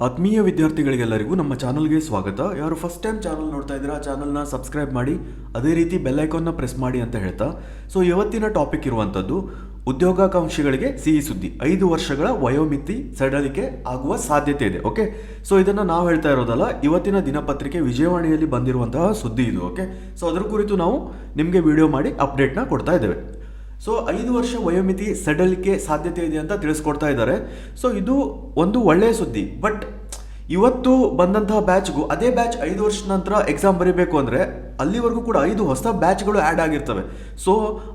ಆತ್ಮೀಯ ವಿದ್ಯಾರ್ಥಿಗಳಿಗೆಲ್ಲರಿಗೂ ನಮ್ಮ ಚಾನಲ್ಗೆ ಸ್ವಾಗತ. ಯಾರು ಫಸ್ಟ್ ಟೈಮ್ ಚಾನಲ್ ನೋಡ್ತಾ ಇದ್ದೀರಾ ಚಾನಲ್ನ ಸಬ್ಸ್ಕ್ರೈಬ್ ಮಾಡಿ, ಅದೇ ರೀತಿ ಬೆಲ್ ಐಕಾನ್ನ ಪ್ರೆಸ್ ಮಾಡಿ ಅಂತ ಹೇಳ್ತಾ, ಸೊ ಇವತ್ತಿನ ಟಾಪಿಕ್ ಇರುವಂಥದ್ದು ಉದ್ಯೋಗಾಕಾಂಕ್ಷಿಗಳಿಗೆ ಸಿಹಿ ಸುದ್ದಿ. 5 ವರ್ಷಗಳ ವಯೋಮಿತಿ ಸಡಿಲಿಕೆ ಆಗುವ ಸಾಧ್ಯತೆ ಇದೆ. ಓಕೆ, ಸೊ ಇದನ್ನು ನಾವು ಹೇಳ್ತಾ ಇರೋದಲ್ಲ, ಇವತ್ತಿನ ದಿನಪತ್ರಿಕೆ ವಿಜಯವಾಣಿಯಲ್ಲಿ ಬಂದಿರುವಂತಹ ಸುದ್ದಿ ಇದು. ಓಕೆ, ಸೊ ಅದರ ಕುರಿತು ನಾವು ನಿಮಗೆ ವಿಡಿಯೋ ಮಾಡಿ ಅಪ್ಡೇಟ್ನ ಕೊಡ್ತಾ ಇದ್ದೇವೆ. ಸೊ 5 ವರ್ಷ ವಯೋಮಿತಿ ಸಡಿಲಿಕೆ ಸಾಧ್ಯತೆ ಇದೆ ಅಂತ ತಿಳಿಸ್ಕೊಡ್ತಾ ಇದ್ದಾರೆ. ಸೊ ಇದು ಒಂದು ಒಳ್ಳೆಯ ಸುದ್ದಿ. ಬಟ್ ಇವತ್ತು ಬಂದಂತಹ ಬ್ಯಾಚ್ಗೂ ಅದೇ ಬ್ಯಾಚ್ 5 ವರ್ಷದ ನಂತರ ಎಕ್ಸಾಮ್ ಬರೀಬೇಕು ಅಂದರೆ ಅಲ್ಲಿವರೆಗೂ ಕೂಡ 5 ಹೊಸ ಬ್ಯಾಚ್ಗಳು ಆ್ಯಡ್ ಆಗಿರ್ತವೆ. ಸೊ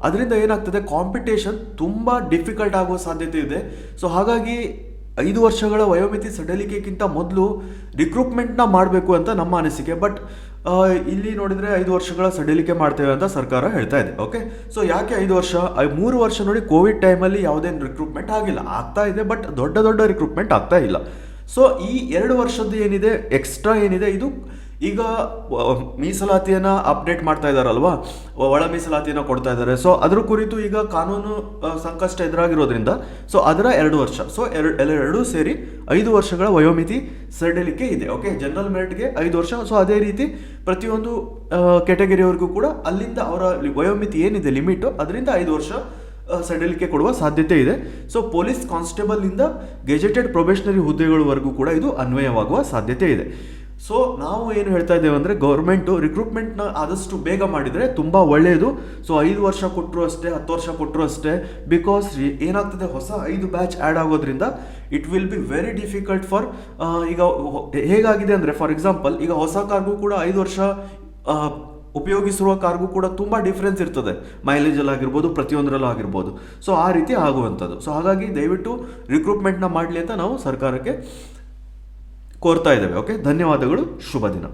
ಅದರಿಂದ ಏನಾಗ್ತದೆ, ಕಾಂಪಿಟೇಷನ್ ತುಂಬ ಡಿಫಿಕಲ್ಟ್ ಆಗುವ ಸಾಧ್ಯತೆ ಇದೆ. ಸೊ ಹಾಗಾಗಿ 5 ವರ್ಷಗಳ ವಯೋಮಿತಿ ಸಡಿಲಿಕೆಗಿಂತ ಮೊದಲು ರಿಕ್ರೂಟ್ಮೆಂಟ್ನ ಮಾಡಬೇಕು ಅಂತ ನಮ್ಮ ಅನಿಸಿಕೆ. ಬಟ್ ಇಲ್ಲಿ ನೋಡಿದರೆ 5 ವರ್ಷಗಳ ಸಡಿಲಿಕೆ ಮಾಡ್ತೇವೆ ಅಂತ ಸರ್ಕಾರ ಹೇಳ್ತಾ ಇದೆ. ಓಕೆ, ಸೊ ಯಾಕೆ 5 ವರ್ಷ? 3 ವರ್ಷ ನೋಡಿ, ಕೋವಿಡ್ ಟೈಮಲ್ಲಿ ಯಾವುದೇನು ರಿಕ್ರೂಟ್ಮೆಂಟ್ ಆಗಿಲ್ಲ, ಆಗ್ತಾ ಇದೆ ಬಟ್ ದೊಡ್ಡ ರಿಕ್ರೂಟ್ಮೆಂಟ್ ಆಗ್ತಾ ಇಲ್ಲ. ಸೊ ಈ 2 ವರ್ಷದ್ದು ಏನಿದೆ ಎಕ್ಸ್ಟ್ರಾ ಏನಿದೆ, ಇದು ಈಗ ಮೀಸಲಾತಿಯನ್ನು ಅಪ್ಡೇಟ್ ಮಾಡ್ತಾ ಇದ್ದಾರಲ್ವಾ, ಒಳ ಮೀಸಲಾತಿಯನ್ನು ಕೊಡ್ತಾ ಇದ್ದಾರೆ. ಸೊ ಅದ್ರ ಕುರಿತು ಈಗ ಕಾನೂನು ಸಂಕಷ್ಟ ಎದುರಾಗಿರೋದ್ರಿಂದ ಸೊ ಅದರ 2 ವರ್ಷ, ಸೊ ಎರಡೂ ಸೇರಿ 5 ವರ್ಷಗಳ ವಯೋಮಿತಿ ಸಡಿಲಿಕೆ ಇದೆ. ಓಕೆ, ಜನರಲ್ ಮೆರಿಟ್ಗೆ 5 ವರ್ಷ. ಸೊ ಅದೇ ರೀತಿ ಪ್ರತಿಯೊಂದು ಕೆಟಗರಿಯವರೆಗೂ ಕೂಡ ಅಲ್ಲಿಂದ ಅವರ ವಯೋಮಿತಿ ಏನಿದೆ ಲಿಮಿಟು, ಅದರಿಂದ 5 ವರ್ಷ ಸಡಿಲಿಕೆ ಕೊಡುವ ಸಾಧ್ಯತೆ ಇದೆ. ಸೊ ಪೊಲೀಸ್ ಕಾನ್ಸ್ಟೇಬಲ್ನಿಂದ ಗೆಜೆಟೆಡ್ ಪ್ರೊಬೇಷನರಿ ಹುದ್ದೆಗಳವರೆಗೂ ಕೂಡ ಇದು ಅನ್ವಯವಾಗುವ ಸಾಧ್ಯತೆ ಇದೆ. ಸೊ ನಾವು ಏನು ಹೇಳ್ತಾ ಇದ್ದೇವೆ ಅಂದರೆ, ಗೌರ್ಮೆಂಟು ರಿಕ್ರೂಟ್ಮೆಂಟ್ನ ಆದಷ್ಟು ಬೇಗ ಮಾಡಿದರೆ ತುಂಬ ಒಳ್ಳೆಯದು. ಸೊ 5 ವರ್ಷ ಕೊಟ್ಟರು ಅಷ್ಟೇ, 10 ವರ್ಷ ಕೊಟ್ಟರು ಅಷ್ಟೇ. ಬಿಕಾಸ್ ಏನಾಗ್ತದೆ, ಹೊಸ 5 ಬ್ಯಾಚ್ ಆ್ಯಡ್ ಆಗೋದ್ರಿಂದ it will be very difficult for, ಈಗ ಹೇಗಾಗಿದೆ ಅಂದರೆ, ಫಾರ್ ಎಕ್ಸಾಂಪಲ್ ಈಗ ಹೊಸ ಕಾರ್ಗೂ ಕೂಡ 5 ವರ್ಷ ಉಪಯೋಗಿಸಿರುವ ಕಾರ್ಗೂ ಕೂಡ ತುಂಬ ಡಿಫ್ರೆನ್ಸ್ ಇರ್ತದೆ, ಮೈಲೇಜಲ್ಲಿ ಆಗಿರ್ಬೋದು, ಪ್ರತಿಯೊಂದರಲ್ಲೂ ಆಗಿರ್ಬೋದು. ಸೊ ಆ ರೀತಿ ಆಗುವಂಥದ್ದು. ಸೊ ಹಾಗಾಗಿ ದಯವಿಟ್ಟು ರಿಕ್ರೂಟ್ಮೆಂಟ್ನ ಮಾಡಲಿ ಅಂತ ನಾವು ಸರ್ಕಾರಕ್ಕೆ ಕೋರ್ತಾ ಇದ್ದೇವೆ. ಓಕೆ, ಧನ್ಯವಾದಗಳು, ಶುಭ ದಿನ.